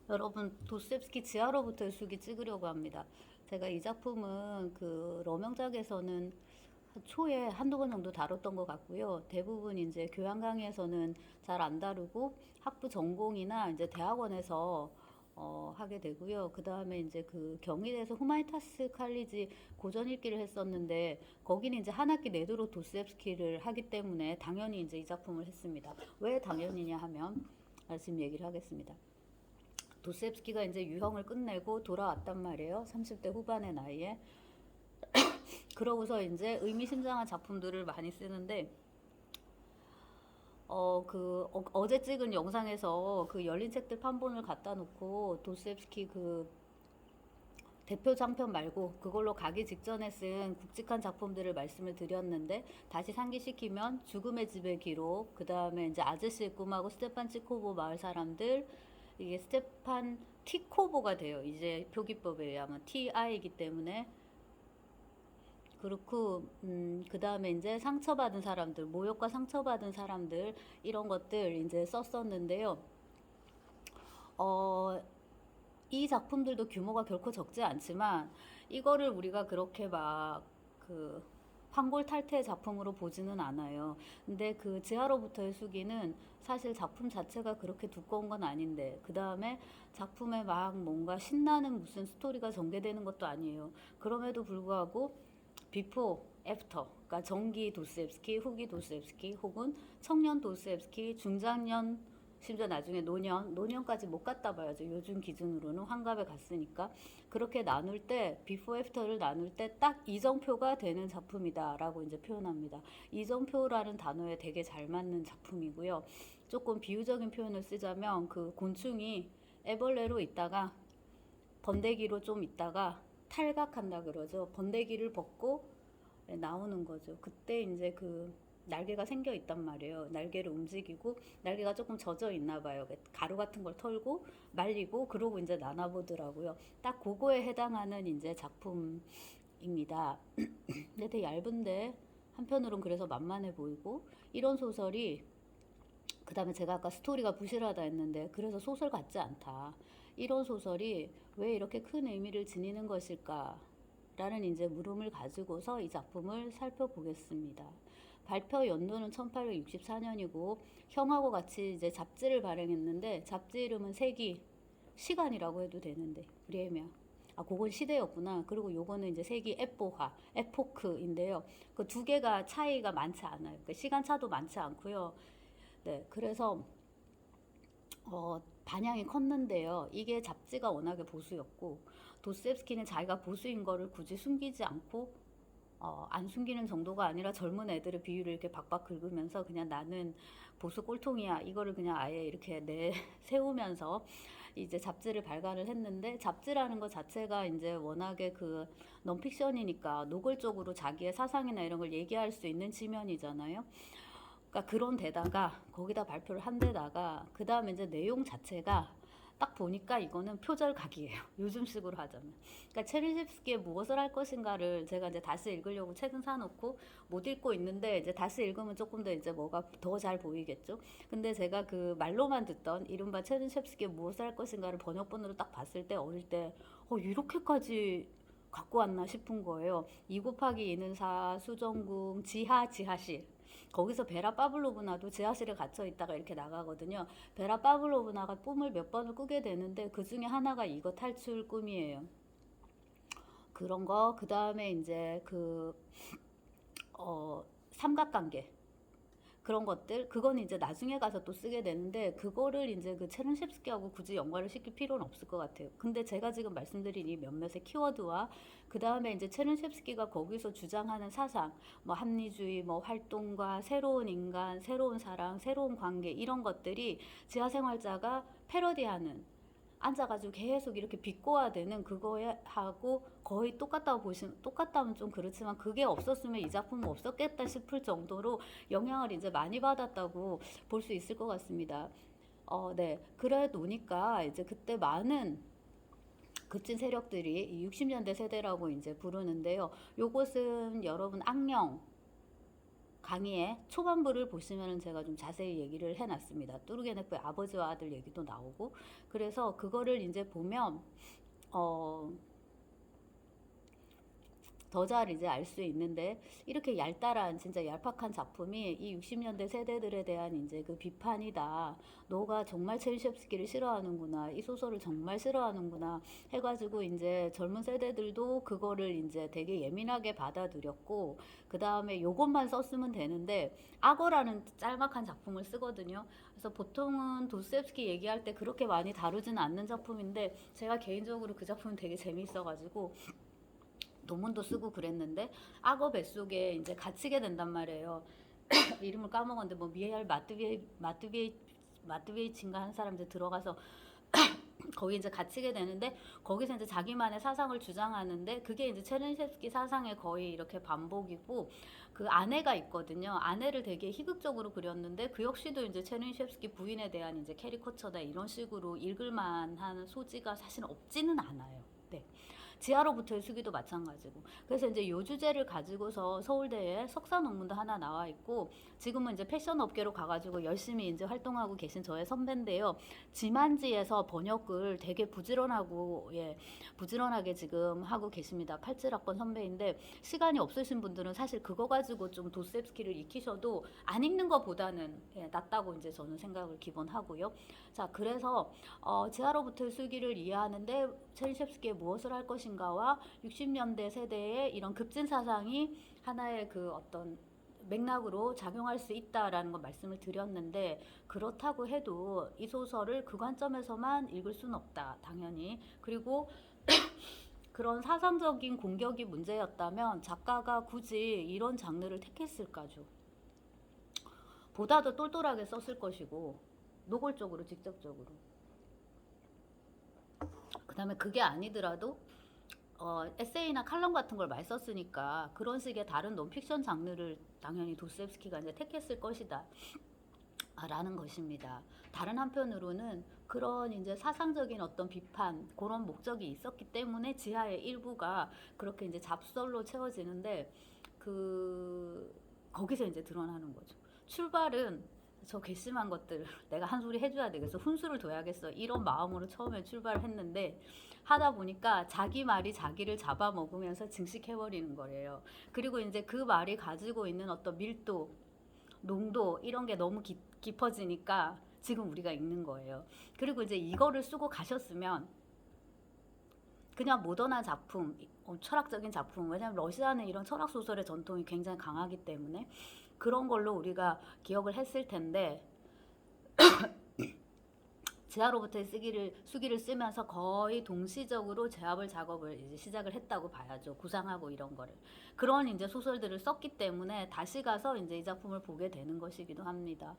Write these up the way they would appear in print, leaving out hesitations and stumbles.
여러분, 도스옙스키 지하로부터의 숲이 찍으려고 합니다. 제가 이 작품은 그 러명작에서는 초에 한두 번 정도 다뤘던 것 같고요. 대부분 이제 교양 강의에서는 잘 안 다루고 학부 전공이나 이제 대학원에서 하게 되고요. 그 다음에 이제 그 경희대에서 후마니타스 칼리지 고전 읽기를 했었는데 거기는 이제 한 학기 내도록 도스옙스키를 하기 때문에 당연히 이제 이 작품을 했습니다. 왜 당연히냐 하면 지금 얘기를 하겠습니다. 도스옙스키가 이제 유형을 끝내고 돌아왔단 말이에요. 30대 후반의 나이에. 그러고서 이제 의미심장한 작품들을 많이 쓰는데 어제 찍은 영상에서 그 열린 책들 판본을 갖다 놓고 도스옙스키 그 대표 장편 말고 그걸로 가기 직전에 쓴 굵직한 작품들을 말씀을 드렸는데 다시 상기시키면 죽음의 집의 기록, 그 다음에 이제 아저씨의 꿈하고 스테판 치코보 마을 사람들, 이게 스테판 티코보가 돼요. 이제 표기법에 의하면 TI이기 때문에. 그렇고 그 다음에 이제 상처받은 사람들, 모욕과 상처받은 사람들, 이런 것들 이제 썼었는데요. 어, 이 작품들도 규모가 결코 적지 않지만 이거를 우리가 그렇게 막 그 황골탈태 작품으로 보지는 않아요. 근데 그 지하로부터의 수기는 사실 작품 자체가 그렇게 두꺼운 건 아닌데 그 다음에 작품에 막 뭔가 신나는 무슨 스토리가 전개되는 것도 아니에요. 그럼에도 불구하고 비포, 애프터, 그러니까 전기 도스옙스키, 후기 도스옙스키, 혹은 청년 도스옙스키, 중장년, 심지어 나중에 노년까지 못 갔다 봐야죠. 요즘 기준으로는 환갑에 갔으니까. 그렇게 나눌 때, 비포 애프터를 나눌 때 딱 이정표가 되는 작품이다라고 이제 표현합니다. 이정표라는 단어에 되게 잘 맞는 작품이고요. 조금 비유적인 표현을 쓰자면 그 곤충이 애벌레로 있다가 번데기로 좀 있다가 탈각한다 그러죠. 번데기를 벗고 나오는 거죠. 그때 이제 그 날개가 생겨 있단 말이에요. 날개를 움직이고 날개가 조금 젖어 있나 봐요. 가루 같은 걸 털고 말리고 그러고 이제 나눠보더라고요. 딱 그거에 해당하는 이제 작품입니다. 근데 되게 얇은데 한편으론 그래서 만만해 보이고 이런 소설이 그 다음에 제가 아까 스토리가 부실하다 했는데 그래서 소설 같지 않다. 이런 소설이 왜 이렇게 큰 의미를 지니는 것일까? 라는 이제 물음을 가지고서 이 작품을 살펴보겠습니다. 발표 연도는 1864년이고 형하고 같이 이제 잡지를 발행했는데 잡지 이름은 세기 시간이라고 해도 되는데 브레미아. 아, 그건 시대였구나. 그리고 요거는 이제 세기 에포화, 에포크인데요. 그 두 개가 차이가 많지 않아요. 그 시간 차도 많지 않고요. 네, 그래서 반향이 컸는데요. 이게 잡지가 워낙에 보수였고 도스옙스키는 자기가 보수인 거를 굳이 숨기지 않고 안 숨기는 정도가 아니라 젊은 애들의 비율을 이렇게 박박 긁으면서 그냥 나는 보수 꼴통이야 이거를 그냥 아예 이렇게 세우면서 이제 잡지를 발간을 했는데 잡지라는 것 자체가 이제 워낙에 그 넌픽션이니까 노골적으로 자기의 사상이나 이런 걸 얘기할 수 있는 지면이잖아요. 그러니까 그런 데다가 거기다 발표를 한 데다가 그 다음에 이제 내용 자체가 딱 보니까 이거는 표절각이에요. 요즘식으로 하자면. 그러니까 체르십스키의 무엇을 할 것인가를 제가 이제 다시 읽으려고 책은 사놓고 못 읽고 있는데 이제 다시 읽으면 조금 더 이제 뭐가 더 잘 보이겠죠. 근데 제가 그 말로만 듣던 이른바 체르십스키의 무엇을 할 것인가를 번역본으로 딱 봤을 때 어릴 때 이렇게까지 갖고 왔나 싶은 거예요. 2 곱하기 2는 4, 수정궁, 지하실. 거기서 베라 파블로브나도 지하실에 갇혀 있다가 이렇게 나가거든요. 베라 파블로브나가 꿈을 몇 번을 꾸게 되는데 그 중에 하나가 이거 탈출 꿈이에요. 그런 거, 그 다음에 이제 삼각관계. 그런 것들, 그건 이제 나중에 가서 또 쓰게 되는데, 그거를 이제 그 체른셰프스키하고 굳이 연관을 시킬 필요는 없을 것 같아요. 근데 제가 지금 말씀드린 이 몇몇의 키워드와, 그 다음에 이제 체른셰프스키가 거기서 주장하는 사상, 뭐 합리주의, 뭐 활동가, 새로운 인간, 새로운 사랑, 새로운 관계, 이런 것들이 지하생활자가 패러디하는, 앉아가지고 계속 이렇게 비꼬아대는 그거에 하고 거의 똑같다고 보시면 똑같다면 좀 그렇지만 그게 없었으면 이 작품은 없었겠다 싶을 정도로 영향을 이제 많이 받았다고 볼 수 있을 것 같습니다. 네. 그래 놓으니까 이제 그때 많은 급진 세력들이 60년대 세대라고 이제 부르는데요. 요것은 여러분 악령 강의의 초반부를 보시면은 제가 좀 자세히 얘기를 해놨습니다. 뚜르게네프의 아버지와 아들 얘기도 나오고, 그래서 그거를 이제 보면 더 잘 이제 알 수 있는데, 이렇게 얄따란 진짜 얄팍한 작품이 이 60년대 세대들에 대한 이제 그 비판이다. 너가 정말 체르시엡스키를 싫어하는구나. 이 소설을 정말 싫어하는구나. 해가지고 이제 젊은 세대들도 그거를 이제 되게 예민하게 받아들였고, 그 다음에 요것만 썼으면 되는데 악어라는 짤막한 작품을 쓰거든요. 그래서 보통은 도스토옙스키 얘기할 때 그렇게 많이 다루지는 않는 작품인데, 제가 개인적으로 그 작품은 되게 재미있어가지고 논문도 쓰고 그랬는데, 악어 뱃속에 이제 갇히게 된단 말이에요. 이름을 까먹었는데 뭐 미하일 마트비에이치인가 한 사람 이제 들어가서 거기 이제 갇히게 되는데, 거기서 이제 자기만의 사상을 주장하는데, 그게 이제 체르니엡스키 사상의 거의 이렇게 반복이고, 그 아내가 있거든요. 아내를 되게 희극적으로 그렸는데, 그 역시도 이제 체르니엡스키 부인에 대한 이제 캐리커처다 이런 식으로 읽을만한 소지가 사실 없지는 않아요. 네. 지하로부터의 수기도 마찬가지고. 그래서 이제 요 주제를 가지고서 서울대에 석사 논문도 하나 나와 있고, 지금은 이제 패션 업계로 가가지고 열심히 이제 활동하고 계신 저의 선배인데요. 지만지에서 번역을 되게 부지런하게 지금 하고 계십니다. 87학번 선배인데, 시간이 없으신 분들은 사실 그거 가지고 좀 도스토옙스키를 익히셔도 안 읽는 것보다는 낫다고 이제 저는 생각을 기본하고요. 자, 그래서 지하로부터의 수기를 이해하는데 체르니엡스키의 무엇을 할 것인가와 60년대 세대의 이런 급진 사상이 하나의 그 어떤 맥락으로 작용할 수 있다라는 걸 말씀을 드렸는데, 그렇다고 해도 이 소설을 그 관점에서만 읽을 수는 없다, 당연히. 그리고 그런 사상적인 공격이 문제였다면 작가가 굳이 이런 장르를 택했을까죠? 보다 더 똘똘하게 썼을 것이고, 노골적으로, 직접적으로. 그 다음에 그게 아니더라도 에세이나 칼럼 같은 걸 많이 썼으니까 그런 식의 다른 논픽션 장르를 당연히 도스토옙스키가 이제 택했을 것이다 라는 것입니다. 다른 한편으로는 그런 이제 사상적인 어떤 비판, 그런 목적이 있었기 때문에 지하의 일부가 그렇게 이제 잡설로 채워지는데, 거기서 이제 드러나는 거죠. 출발은 저 괘씸한 것들 내가 한 소리 해줘야 되겠어, 훈수를 둬야겠어, 이런 마음으로 처음에 출발을 했는데, 하다 보니까 자기 말이 자기를 잡아먹으면서 증식해버리는 거예요. 그리고 이제 그 말이 가지고 있는 어떤 밀도, 농도 이런 게 너무 깊어지니까 지금 우리가 읽는 거예요. 그리고 이제 이거를 쓰고 가셨으면 그냥 모던한 작품, 철학적인 작품, 왜냐하면 러시아는 이런 철학 소설의 전통이 굉장히 강하기 때문에 그런 걸로 우리가 기억을 했을 텐데, 지하로부터의 수기를 쓰면서 거의 동시적으로 제압을 작업을 이제 시작을 했다고 봐야죠. 구상하고 이런 거를. 그런 이제 소설들을 썼기 때문에 다시 가서 이제 이 작품을 보게 되는 것이기도 합니다.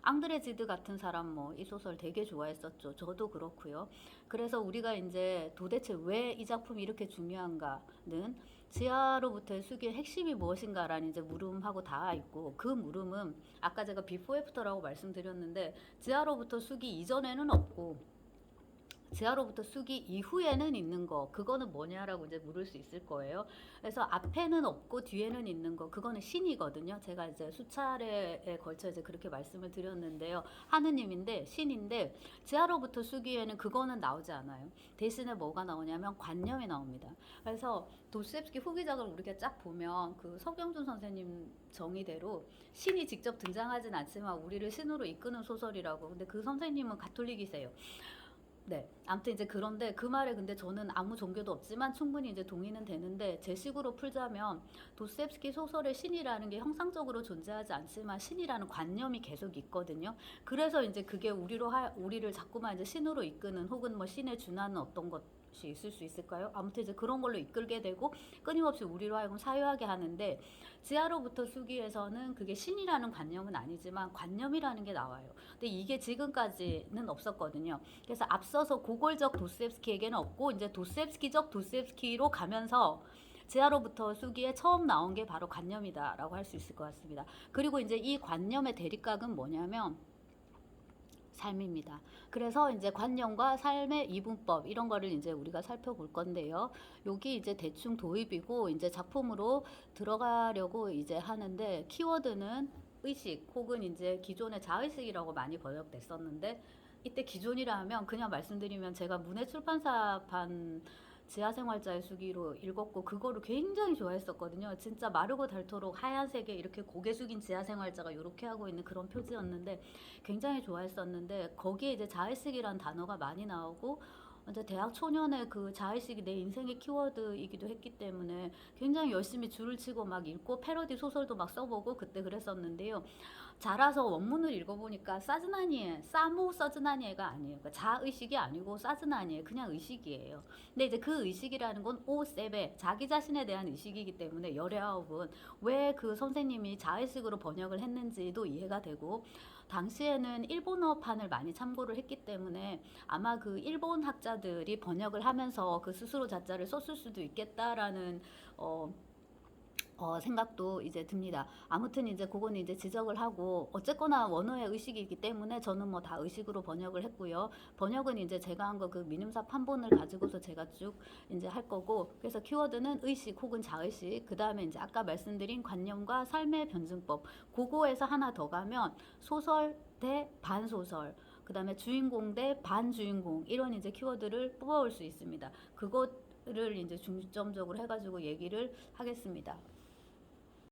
앙드레 지드 같은 사람 뭐 이 소설 되게 좋아했었죠. 저도 그렇고요. 그래서 우리가 이제 도대체 왜 이 작품이 이렇게 중요한가는 지하로부터의 수기의 핵심이 무엇인가라는 이제 물음하고 닿아 있고, 그 물음은 아까 제가 비포 애프터라고 말씀드렸는데, 지하로부터 수기 이전에는 없고 지하로부터 수기 이후에는 있는 거, 그거는 뭐냐라고 이제 물을 수 있을 거예요. 그래서 앞에는 없고 뒤에는 있는 거, 그거는 신이거든요. 제가 이제 수차례에 걸쳐 이제 그렇게 말씀을 드렸는데요. 하느님인데, 신인데, 지하로부터 수기에는 그거는 나오지 않아요. 대신에 뭐가 나오냐면 관념이 나옵니다. 그래서 도스토옙스키 후기작을 우리가 쫙 보면 그 석영준 선생님 정의대로 신이 직접 등장하진 않지만 우리를 신으로 이끄는 소설이라고. 근데 그 선생님은 가톨릭이세요. 네, 아무튼 이제 그런데 그 말에 근데 저는 아무 종교도 없지만 충분히 이제 동의는 되는데, 제 식으로 풀자면 도스토옙스키 소설의 신이라는 게 형상적으로 존재하지 않지만 신이라는 관념이 계속 있거든요. 그래서 이제 그게 우리를 자꾸만 이제 신으로 이끄는, 혹은 뭐 신에 준하는 어떤 것이 있을 수 있을까요? 아무튼 이제 그런 걸로 이끌게 되고 끊임없이 우리로 하여금 사유하게 하는데, 지하로부터 수기에서는 그게 신이라는 관념은 아니지만 관념이라는 게 나와요. 근데 이게 지금까지는 없었거든요. 그래서 앞서서 고골적 도스토옙스키에게는 없고, 이제 도스토옙스키적 도스토옙스키로 가면서 지하로부터 수기에 처음 나온 게 바로 관념이다라고 할 수 있을 것 같습니다. 그리고 이제 이 관념의 대립각은 뭐냐면, 삶입니다. 그래서 이제 관념과 삶의 이분법 이런 거를 이제 우리가 살펴볼 건데요. 여기 이제 대충 도입이고 이제 작품으로 들어가려고 이제 하는데 키워드는 의식 혹은 이제 기존의 자의식이라고 많이 번역됐었는데 이때 기존이라 하면 그냥 말씀드리면 제가 문해출판사판 지하생활자의 수기로 읽었고 그거를 굉장히 좋아했었거든요. 진짜 마르고 닳도록 하얀색에 이렇게 고개 숙인 지하생활자가 이렇게 하고 있는 그런 표지였는데 굉장히 좋아했었는데 거기에 이제 자의식이란 단어가 많이 나오고 이제 대학 초년에 그 자의식이 내 인생의 키워드이기도 했기 때문에 굉장히 열심히 줄을 치고 막 읽고 패러디 소설도 막 써보고 그때 그랬었는데요. 자라서 원문을 읽어보니까 사즈나니에 사무 서즈나니에가 아니에요. 그러니까 자의식이 아니고 사즈나니에 그냥 의식이에요. 근데 이제 그 의식이라는 건 오세베 자기 자신에 대한 의식이기 때문에 열애아홉은 왜 그 선생님이 자의식으로 번역을 했는지도 이해가 되고 당시에는 일본어판을 많이 참고를 했기 때문에 아마 그 일본 학자들이 번역을 하면서 그 스스로 자자를 썼을 수도 있겠다라는 생각도 이제 듭니다. 아무튼 이제 그거는 이제 지적을 하고 어쨌거나 원어의 의식이기 때문에 저는 뭐 다 의식으로 번역을 했고요. 번역은 이제 제가 한 거 그 민음사 판본을 가지고서 제가 쭉 이제 할 거고 그래서 키워드는 의식 혹은 자의식 그 다음에 이제 아까 말씀드린 관념과 삶의 변증법 그거에서 하나 더 가면 소설 대 반소설 그 다음에 주인공 대 반주인공 이런 이제 키워드를 뽑아올 수 있습니다. 그것을 이제 중점적으로 해가지고 얘기를 하겠습니다.